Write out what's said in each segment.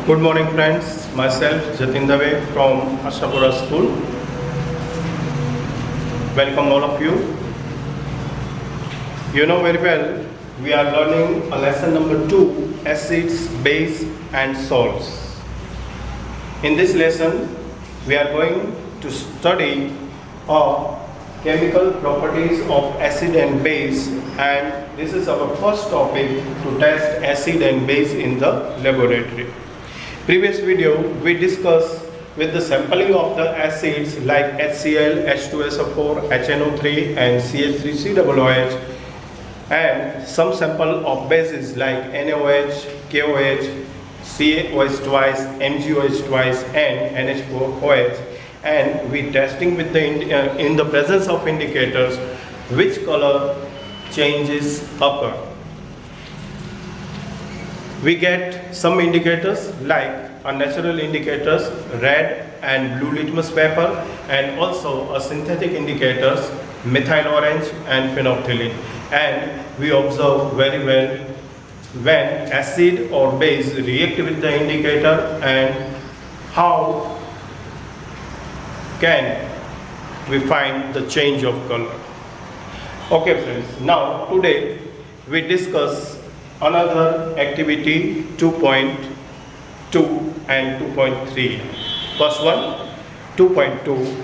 Good morning friends, myself Jatin Dave from Ashapura School. Welcome all of you. You know very well, we are learning a lesson number 2, acids, base and salts. In this lesson, we are going to study chemical properties of acid and base, and this is our first topic to test acid and base in the laboratory. Previous video we discussed with the sampling of the acids like HCl, H2SO4, HNO3 and CH3COOH, and some sample of bases like NaOH, KOH, CaOH twice, MgOH twice and NH4OH, and we testing with the in the presence of indicators which color changes occur. We get some indicators like a natural indicators, red and blue litmus paper, and also a synthetic indicators, methyl orange and phenolphthalein. And we observe very well when acid or base react with the indicator and how can we find the change of color. Okay friends, now today we discuss another activity 2.2 and 2.3. First one, 2.2,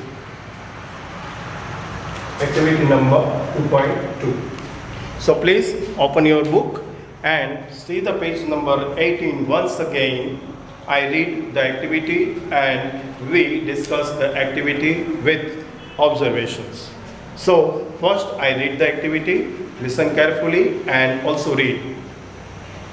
activity number 2.2. So please open your book and see the page number 18 once again. I read the activity and we discuss the activity with observations. So first I read the activity, listen carefully and also read.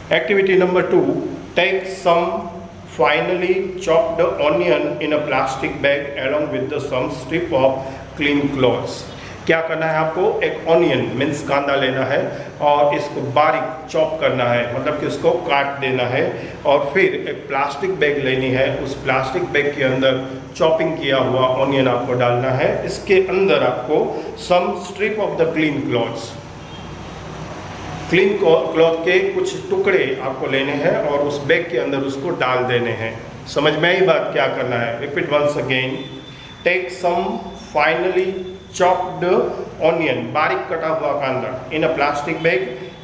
Activity number 2, take some finely chopped onion in a plastic bag along with the some strip of clean cloths. क्या करना है आपको, एक onion means कांदा लेना है और इसको बारीक चॉप करना है, मतलब कि उसको काट देना है, और फिर एक प्लास्टिक बैग लेनी है, उस प्लास्टिक बैग के अंदर चॉपिंग किया हुआ ऑनियन आपको डालना है, इसके अंदर आपको some strip of the clean clothes, clean cloth के कुछ टुकड़े आपको लेने हैं और उस बैग के अंदर उसको डाल देने हैं. समझ में आई बात, क्या करना है? Repeat once again. Take some finely chopped onion, बारीक कटा हुआ कांदा, in a plastic bag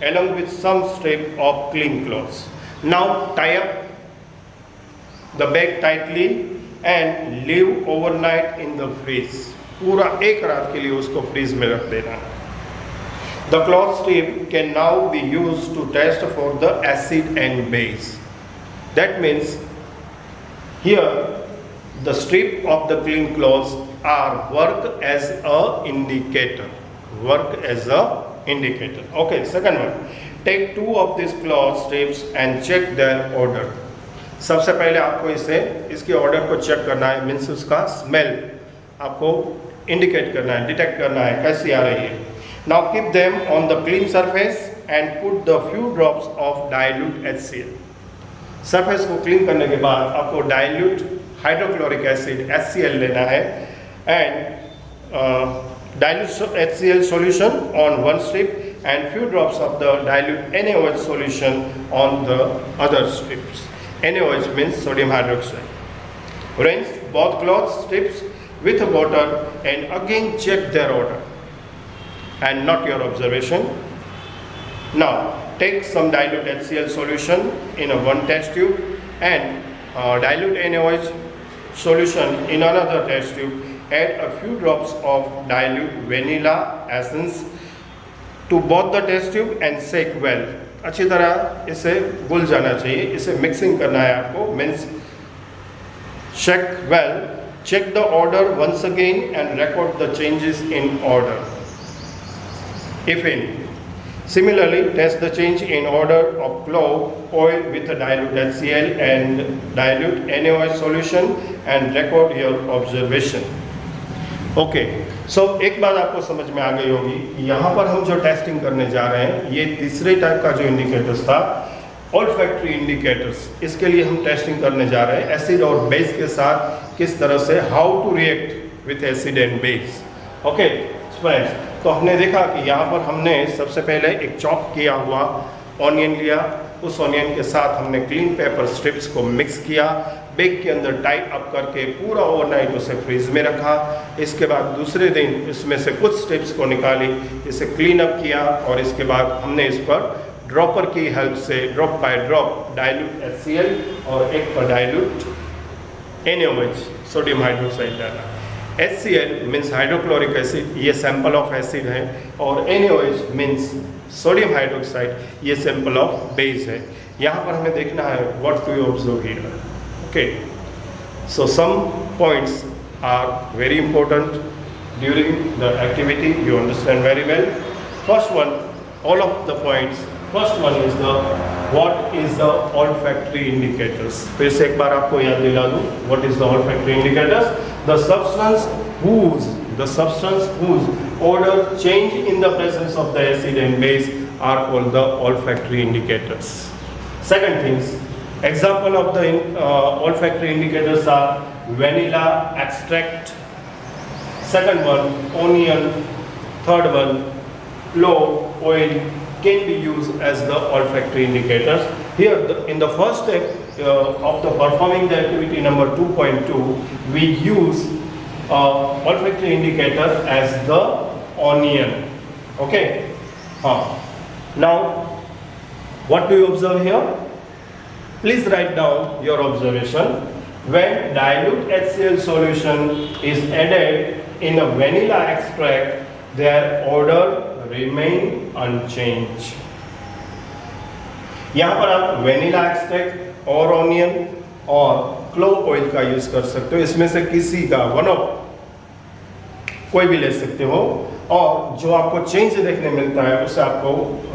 along with some strip of clean cloths. Now tie up the bag tightly and leave overnight in the freeze. पूरा एक रात के लिए उसको फ्रीज में रख देना. The cloth strip can now be used to test for the acid and base. That means here the strip of the clean cloths are work as a indicator. Work as a indicator. Okay, second one. Take 2 of these cloth strips and check their odor. सबसे पहले आपको इसके order को check करना है, means उसका smell आपको indicate करना है, डिटेक्ट करना है कैसी आ रही है. Now keep them on the clean surface and put the few drops of dilute HCl. Surface को क्लीन करने के बाद आपको डाइल्यूट हाइड्रोक्लोरिक एसिड HCl लेना है and dilute HCl solution on one strip and few drops of the dilute NaOH solution on the other strips. NaOH means sodium hydroxide. Rinse both cloth strips with water and again check their odor. And not your observation. Now take some dilute HCl solution in a one test tube and dilute NaOH solution in another test tube. Add a few drops of dilute vanilla essence to both the test tube and shake well. अच्छी तरह इसे घुल जाना चाहिए, इसे mixing करना है आपको, means shake well. Check the order once again and record the changes in order, if any. Similarly, test the change in order of clove oil with a dilute HCl and dilute NaOH solution and record your observation. Okay, so एक बात आपको समझ में आ गई होगी, यहाँ पर हम जो टेस्टिंग करने जा रहे हैं ये तीसरे टाइप का जो इंडिकेटर्स था, ऑल्फैक्टरी इंडिकेटर्स, इसके लिए हम टेस्टिंग करने जा रहे हैं एसिड और बेस के साथ किस तरह से, how to react with acid and base. Okay friends, तो हमने देखा कि यहाँ पर हमने सबसे पहले एक चॉप किया हुआ ऑनियन लिया, उस ऑनियन के साथ हमने क्लीन पेपर स्ट्रिप्स को मिक्स किया, बैग के अंदर टाइट अप करके पूरा ओवरनाइट उसे फ्रीज में रखा। इसके बाद दूसरे दिन इसमें से कुछ स्ट्रिप्स को निकाली, इसे क्लीन अप किया और इसके बाद हमने इस पर ड्रॉपर की हेल्प से drop by drop dilute HCl और एक पर डाइल्यूट NaOH सोडियम हाइड्रोक्साइड डाला। HCl मीन्स हाइड्रोक्लोरिक एसिड, ये सैंपल ऑफ एसिड है, और NaOH मीन्स सोडियम हाइड्रोक्साइड, ये सैंपल ऑफ बेस है। यहाँ पर हमें देखना है what to you observe here. Okay, so some points are very important during the activity, you understand very well. First one, all of the points, first one is the what is the olfactory indicators। फिर से एक बार आपको याद दिला दूं, what is the olfactory indicators? The substance whose odor change in the presence of the acid and base are called the olfactory indicators। Second things, example of the olfactory indicators are vanilla extract, second one onion, third one clove oil can be used as the olfactory indicators। Here in the first step of the performing the activity number 2.2, we use olfactory indicator as the onion। Okay, now what do you observe here? Please write down your observation. When dilute HCl solution is added in a vanilla extract, their odor remain unchanged। यहाँ पर आप vanilla extract और onion और clove oil का use कर सकते हो, इसमें से किसी का वन ऑफ कोई भी ले सकते हो, और जो आपको चेंज देखने मिलता है उसे आपको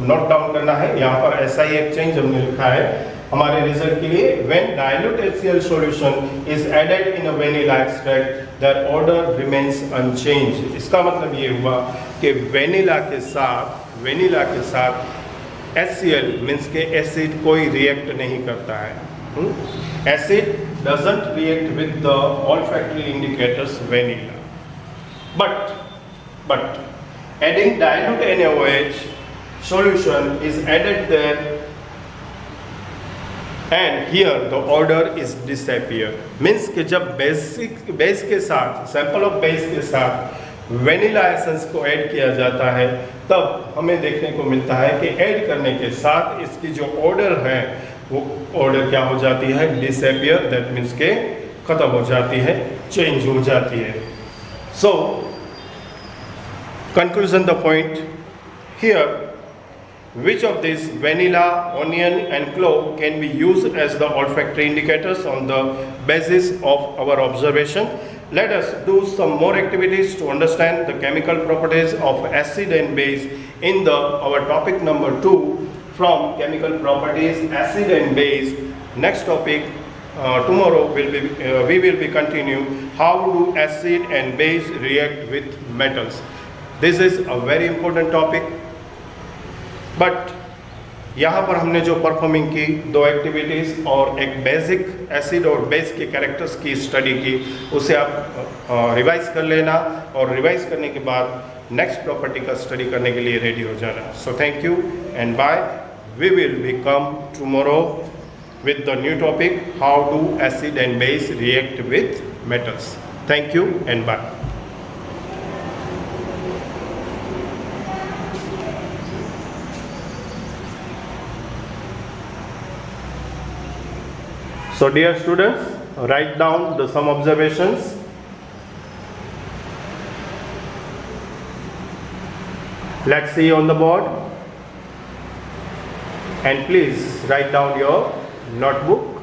नोट डाउन करना है। यहाँ पर ऐसा ही एक चेंज हमने लिखा है हमारे रिजल्ट के लिए, when dilute HCl solution is added in a vanilla extract, their odor remains unchanged। इसका मतलब ये हुआ कि वेनिला के साथ HCl मीन्स के एसिड कोई रिएक्ट नहीं करता है। Acid doesn't react with the olfactory indicators vanilla, but adding dilute NaOH solution is added there, and here the odor is disappear। Means कि जब बेस के साथ सैंपल ऑफ बेस के साथ वेनिला एसेंस को ऐड किया जाता है, तब हमें देखने को मिलता है कि ऐड करने के साथ इसकी जो ऑर्डर है वो ऑर्डर क्या हो जाती है, डिसअपियर, दैट मीन्स के खत्म हो जाती है, चेंज हो जाती है। So conclusion the point here, which of these vanilla, onion and clove can be used as the olfactory indicators on the basis of our observation? Let us do some more activities to understand the chemical properties of acid and base in our topic number 2 from chemical properties acid and base. Next topic tomorrow we will be continue how do acid and base react with metals। This is a very important topic, but यहाँ पर हमने जो performing की दो activities और एक basic acid और base के कैरेक्टर्स की स्टडी की, उसे आप रिवाइज कर लेना, और रिवाइज करने के बाद नेक्स्ट प्रॉपर्टी का स्टडी करने के लिए रेडी हो जाना। So thank you and bye. We will be come tomorrow with the new topic how do acid and base react with metals. Thank you and bye. So dear students, write down some observations. Let's see on the board, and please write down your notebook.